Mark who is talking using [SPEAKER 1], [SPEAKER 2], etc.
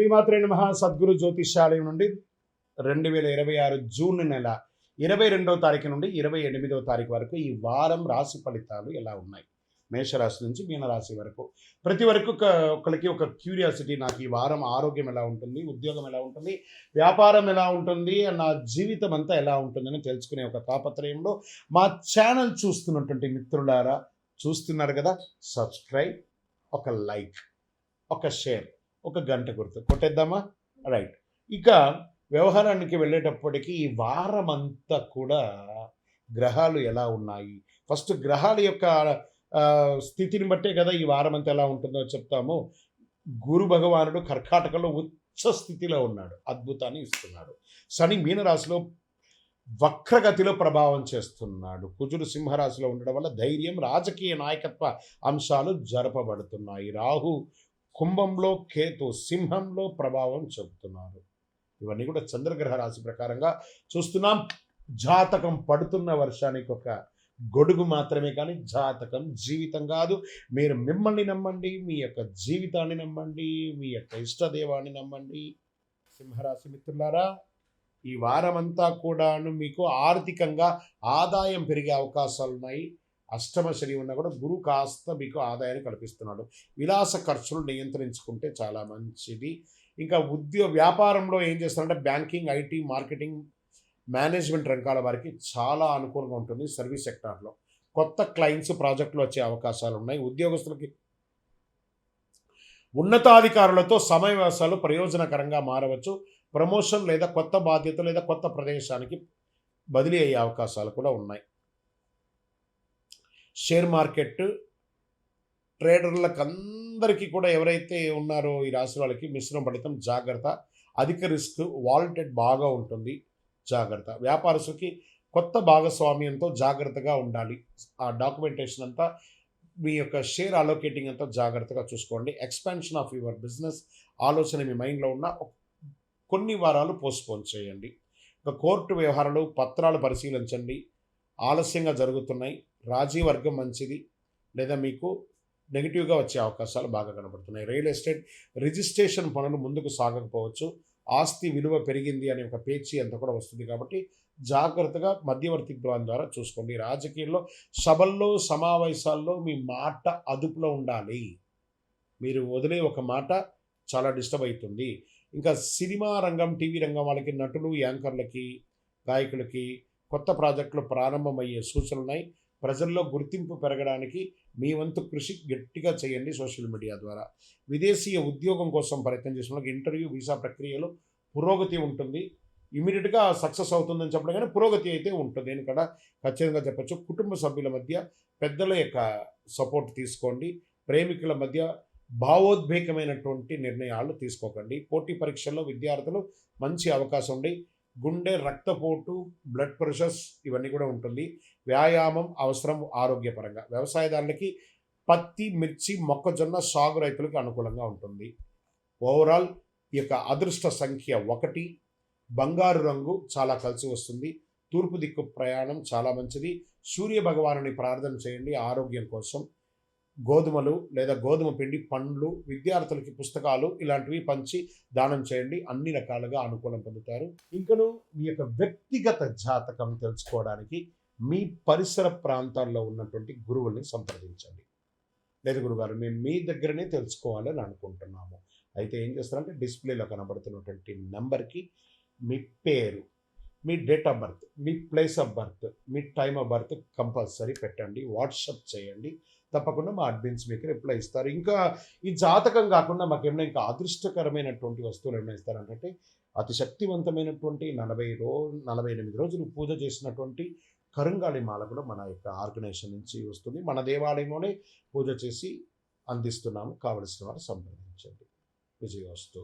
[SPEAKER 1] శ్రీమాత్రే నమః. సద్గురు జ్యోతిష్యాలయం నుండి 2026 జూన్ నెల 22వ తారీఖు నుండి 28వ తారీఖు వరకు ఈ వారం రాశి ఫలితాలు ఎలా ఉన్నాయి, మేషరాశి నుంచి మీనరాశి వరకు. ప్రతి వరకు ఒకరికి ఒక క్యూరియాసిటీ, నాకు ఈ వారం ఆరోగ్యం ఎలా ఉంటుంది, ఉద్యోగం ఎలా ఉంటుంది, వ్యాపారం ఎలా ఉంటుంది, నా జీవితం అంతా ఎలా ఉంటుందని తెలుసుకునే ఒక తాపత్రయంలో మా ఛానల్ చూస్తున్నటువంటి మిత్రులారా, చూస్తున్నారు కదా, సబ్స్క్రైబ్, ఒక లైక్, ఒక షేర్, ఒక గంట గుర్తు కొట్టేద్దామా? రైట్. ఇక వ్యవహారానికి వెళ్ళేటప్పటికీ ఈ వారం అంతా కూడా గ్రహాలు ఎలా ఉన్నాయి, ఫస్ట్ గ్రహాల యొక్క స్థితిని బట్టే కదా ఈ వారం అంతా ఎలా ఉంటుందో చెప్తాము. గురు భగవానుడు కర్కాటకలో ఉచ్చ స్థితిలో ఉన్నాడు, అద్భుతాన్ని ఇస్తున్నాడు. శని మీనరాశిలో వక్రగతిలో ప్రభావం చేస్తున్నాడు. కుజుడు సింహరాశిలో ఉండడం వల్ల ధైర్యం, రాజకీయ నాయకత్వ అంశాలు జరపబడుతున్నాయి. రాహు కుంభంలో, కేతు సింహంలో ప్రభావం చెబుతున్నారు. ఇవన్నీ కూడా చంద్రగ్రహ రాశి ప్రకారంగా చూస్తున్నాం. జాతకం పడుతున్న వర్షానికి ఒక గొడుగు మాత్రమే, కానీ జాతకం జీవితం కాదు. మీరు మిమ్మల్ని నమ్మండి, మీ యొక్క జీవితాన్ని నమ్మండి, మీ యొక్క ఇష్టదేవాన్ని నమ్మండి. సింహరాశి మిత్రులారా, ఈ వారమంతా కూడాను మీకు ఆర్థికంగా ఆదాయం పెరిగే అవకాశాలు ఉన్నాయి. అష్టమ శని ఉన్నా కూడా గురువు కాస్త మీకు ఆదాయాన్ని కల్పిస్తున్నాడు. విలాస ఖర్చులు నియంత్రించుకుంటే చాలా మంచిది. ఇంకా వ్యాపారంలో ఏం చేస్తారంటే బ్యాంకింగ్, ఐటీ, మార్కెటింగ్, మేనేజ్మెంట్ రంగాల వారికి చాలా అనుకూలంగా ఉంటుంది. సర్వీస్ సెక్టార్లో కొత్త క్లయింట్స్, ప్రాజెక్టులు వచ్చే అవకాశాలు ఉన్నాయి. ఉద్యోగస్తులకి ఉన్నతాధికారులతో సమావేశాలు ప్రయోజనకరంగా మారవచ్చు. ప్రమోషన్ లేదా కొత్త బాధ్యత లేదా కొత్త ప్రదేశానికి బదిలీ అయ్యే అవకాశాలు కూడా ఉన్నాయి. షేర్ మార్కెట్ ట్రేడర్లకు అందరికీ కూడా ఎవరైతే ఉన్నారో ఈ రాశి వాళ్ళకి మిశ్రమ ఫలితం, జాగ్రత్త. అధిక రిస్క్, వాలటెడ్ బాగా ఉంటుంది, జాగ్రత్త. వ్యాపారస్తులకి కొత్త భాగస్వామ్యంతో జాగ్రత్తగా ఉండాలి. ఆ డాక్యుమెంటేషన్ అంతా, మీ యొక్క షేర్ అలోకేటింగ్ అంతా జాగ్రత్తగా చూసుకోండి. ఎక్స్పాన్షన్ ఆఫ్ యువర్ బిజినెస్ ఆలోచన మీ మైండ్లో ఉన్న కొన్ని వారాలు పోస్ట్పోన్ చేయండి. ఇక కోర్టు వ్యవహారాలు, పత్రాలు పరిశీలించండి, ఆలస్యంగా జరుగుతున్నాయి. రాజీ వర్గం మంచిది, లేదా మీకు నెగిటివ్గా వచ్చే అవకాశాలు బాగా కనబడుతున్నాయి. రియల్ ఎస్టేట్ రిజిస్ట్రేషన్ పనులు ముందుకు సాగకపోవచ్చు. ఆస్తి విలువ పెరిగింది అనే ఒక పేచీ అంతా కూడా వస్తుంది, కాబట్టి జాగ్రత్తగా మధ్యవర్తి ద్వారా చూసుకోండి. రాజకీయాల్లో, సభల్లో, సమావేశాల్లో మీ మాట అదుపులో ఉండాలి. మీరు వదిలే ఒక మాట చాలా డిస్టర్బ్ అవుతుంది. ఇంకా సినిమా రంగం, టీవీ రంగం వాళ్ళకి, నటులు, యాంకర్లకి, గాయకులకి కొత్త ప్రాజెక్టులు ప్రారంభమయ్యే సూచనలు ఉన్నాయి. ప్రజల్లో గుర్తింపు పెరగడానికి మీ వంతు కృషి గట్టిగా చేయండి సోషల్ మీడియా ద్వారా. విదేశీయ ఉద్యోగం కోసం ప్రయత్నం చేసిన వాళ్ళకి ఇంటర్వ్యూ, వీసా ప్రక్రియలో పురోగతి ఉంటుంది. ఇమీడియట్గా సక్సెస్ అవుతుందని చెప్పడం కానీ పురోగతి అయితే ఉంటుంది. నేను కూడా ఖచ్చితంగా చెప్పచ్చు. కుటుంబ సభ్యుల మధ్య పెద్దల యొక్క సపోర్ట్ తీసుకోండి. ప్రేమికుల మధ్య భావోద్వేగమైనటువంటి నిర్ణయాలు తీసుకోకండి. పోటీ పరీక్షల్లో విద్యార్థులు మంచి అవకాశం ఉండి, గుండె, రక్తపోటు, బ్లడ్ ప్రెషర్స్ ఇవన్నీ కూడా ఉంటుంది. వ్యాయామం అవసరం ఆరోగ్యపరంగా. వ్యవసాయదారులకి పత్తి, మిర్చి, మొక్కజొన్న సాగు రైతులకు అనుకూలంగా ఉంటుంది. ఓవరాల్ ఈ యొక్క అదృష్ట సంఖ్య 1, బంగారు రంగు చాలా కలిసి వస్తుంది. తూర్పు దిక్కు ప్రయాణం చాలా మంచిది. సూర్య భగవానుని ప్రార్థన చేయండి ఆరోగ్యం కోసం. గోధుమలు లేదా గోధుమ పిండి, పండ్లు, విద్యార్థులకి పుస్తకాలు ఇలాంటివి పంచి దానం చేయండి. అన్ని రకాలుగా అనుకూలం పొందుతారు. ఇంకను మీ యొక్క వ్యక్తిగత జాతకం తెలుసుకోవడానికి మీ పరిసర ప్రాంతాల్లో ఉన్నటువంటి గురువుల్ని సంప్రదించండి. లేదు గురుగారు, మేము మీ దగ్గరనే తెలుసుకోవాలని అనుకుంటున్నాము, అయితే ఏం చేస్తారంటే డిస్ప్లేలో కనబడుతున్నటువంటి నెంబర్కి మీ పేరు, మీ డేట్ ఆఫ్ బర్త్, మీ ప్లేస్ ఆఫ్ బర్త్, మీ టైమ్ ఆఫ్ బర్త్ కంపల్సరీ పెట్టండి. వాట్సప్ చేయండి, తప్పకుండా మా అడ్మిన్స్ మీకు రిప్లై ఇస్తారు. ఇంకా ఈ జాతకం కాకుండా మాకేమైనా ఇంకా అదృష్టకరమైనటువంటి వస్తువులు ఏమైనా ఇస్తారంటే అతి శక్తివంతమైనటువంటి 48 రోజులు పూజ చేసినటువంటి కరుంగాళి మాల కూడా మన యొక్క ఆర్గనైజేషన్ నుంచి వస్తుంది. మన దేవాలయంలోనే పూజ చేసి అందిస్తున్నాము. కావలసిన వారు సంప్రదించండి. విజయోస్తు.